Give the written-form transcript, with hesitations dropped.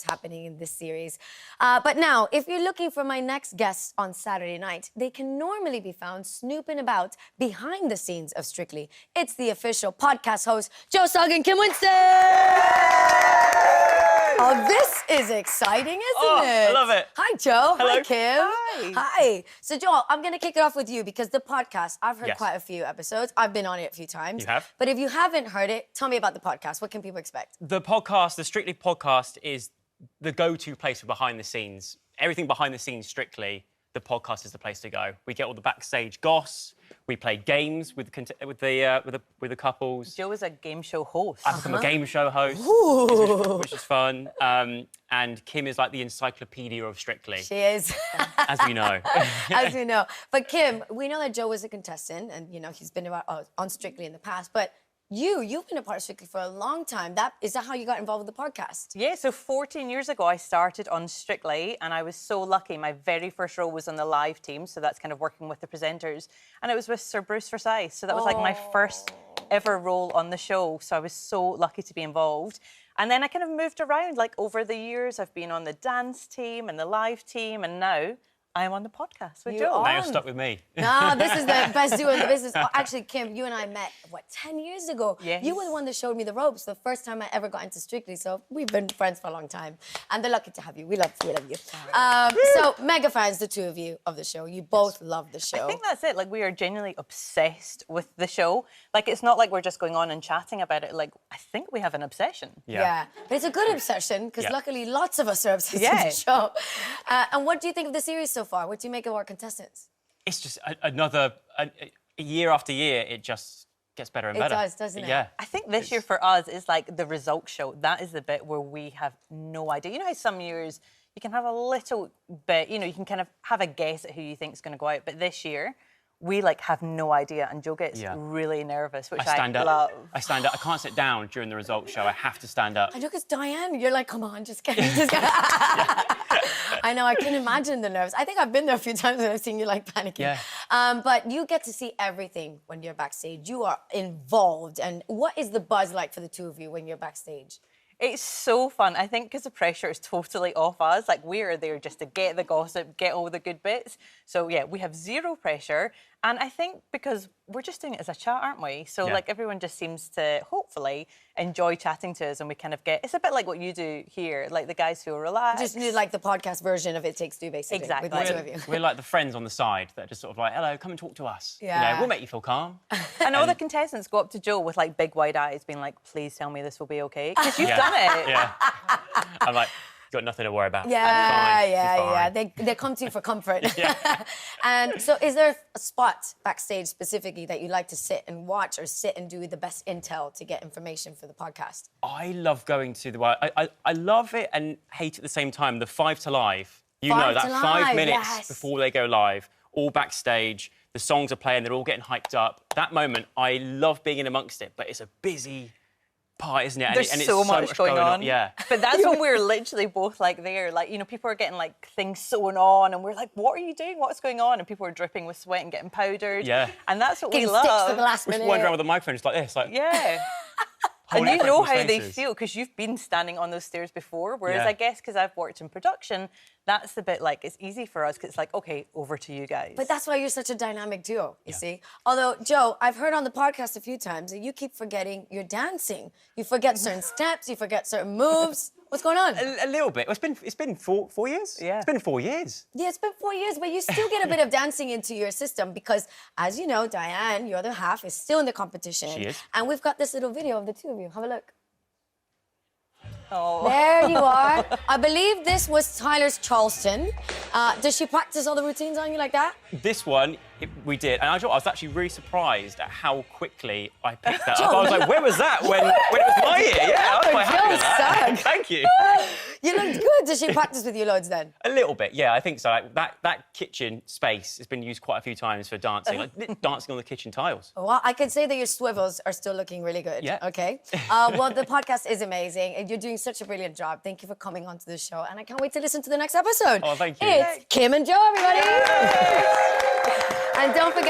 happening in this series. But now, if you're looking for my next guests on Saturday night, they can normally be found snooping about behind the scenes of Strictly. It's the official podcast host, Joe Sugg and Kim Winston! Oh, this is exciting, isn't it? I love it. Hi, Joe. Hello. Hi, Kim. Hi. Hi. So, Joe, I'm going to kick it off with you because the podcast, I've heard Yes. quite a few episodes. I've been on it a few times. You have? But if you haven't heard it, tell me about the podcast. What can people expect? The podcast, the Strictly podcast, is the go-to place for behind the scenes. Everything behind the scenes, Strictly, the podcast is the place to go. We get all the backstage goss. We play games with the couples. Joe is a game show host. I've become a game show host, which is fun. And Kim is like the encyclopedia of Strictly. She is. As we know. As we know. But Kim, we know that Joe was a contestant and, you know, he's been on Strictly in the past, but you've been a part of Strictly for a long time. Is that how you got involved with the podcast? Yeah, so 14 years ago, I started on Strictly, and I was so lucky. My very first role was on the live team, so that's kind of working with the presenters. And it was with Sir Bruce Forsyth, so that was like my first ever role on the show. So I was so lucky to be involved. And then I kind of moved around, like over the years. I've been on the dance team and the live team, and now I'm on the podcast with Joe. Now you're stuck with me. No, this is the best duo in the business. Oh, actually, Kim, you and I met, 10 years ago? Yes. You were the one that showed me the ropes the first time I ever got into Strictly, so we've been friends for a long time. And they're lucky to have you. We love you. So, mega fans, the two of you, of the show. You both love the show. I think that's it. Like, we are genuinely obsessed with the show. Like, it's not like we're just going on and chatting about it. Like, I think we have an obsession. Yeah. But it's a good obsession, because luckily lots of us are obsessed with Yeah. the show. And what do you think of the series so far? What do you make of our contestants? It's just another year after year. It just gets better and better. It does, doesn't it? Yeah. I think this year for us is like the results show. That is the bit where we have no idea. You know how some years you can have a little bit, you know, you can kind of have a guess at who you think is going to go out. But this year, we like have no idea, and Joe gets really nervous, which I love. I stand up. I can't sit down during the results show. I have to stand up. I know, because Diane, you're like, come on, just get I know, I can imagine the nerves. I think I've been there a few times and I've seen you like panicking. Yeah. But you get to see everything when you're backstage. You are involved. And what is the buzz like for the two of you when you're backstage? It's so fun. I think because the pressure is totally off us. Like, we are there just to get the gossip, get all the good bits. So, yeah, we have zero pressure. And I think because we're just doing it as a chat, aren't we? So, like, everyone just seems to, hopefully, enjoy chatting to us, and we kind of get... It's a bit like what you do here. Like, the guys feel relaxed. Just need, like, the podcast version of It Takes Two, basically. Exactly. With the two of you. We're like the friends on the side that are just sort of like, hello, come and talk to us. Yeah. You know, we'll make you feel calm. And all the contestants go up to Joe with, like, big wide eyes, being like, please tell me this will be okay. Because you've done it. Yeah. I'm like, got nothing to worry about. Yeah. They come to you for comfort. And so is there a spot backstage specifically that you like to sit and watch or sit and do the best intel to get information for the podcast? I love going to the... I love it and hate it at the same time. The 5 to live. You know, that 5 minutes before they go live, all backstage, the songs are playing, they're all getting hyped up. That moment, I love being in amongst it, but it's a busy part, isn't it? There's and so it's much going on. Yeah. But that's when we're literally both like there. Like, you know, people are getting like things sewn on, and we're like, what are you doing? What's going on? And people are dripping with sweat and getting powdered. Yeah. And that's what Getting we love. stitched at the last We're just minute. wandering around with a microphone just like this, like... Yeah. And you know how they feel, because you've been standing on those stairs before. Whereas I guess because I've worked in production, that's the bit like it's easy for us because it's like, OK, over to you guys. But that's why you're such a dynamic duo, you see? Although, Joe, I've heard on the podcast a few times that you keep forgetting your dancing. You forget certain steps, you forget certain moves. What's going on? A little bit. It's been 4 years? Yeah. It's been 4 years. Yeah, it's been 4 years, but you still get a bit of dancing into your system because, as you know, Diane, your other half, is still in the competition. She is. And we've got this little video of the two of you. Have a look. Oh. There you are. I believe this was Tyler's Charleston. Does she practice all the routines on you like that? This one, we did. And I was actually really surprised at how quickly I picked that up. I was like, where was that when it was my year? Yeah, I was quite happy with that. Sugg. Thank you. You looked good. Does she practice with you loads then? A little bit, yeah, I think so. Like, that kitchen space has been used quite a few times for dancing, like dancing on the kitchen tiles. Well, I can say that your swivels are still looking really good. Yeah. Okay. Well, the podcast is amazing, and you're doing such a brilliant job. Thank you for coming onto the show, and I can't wait to listen to the next episode. Oh, thank you. It's Kim and Joe, everybody. And don't forget.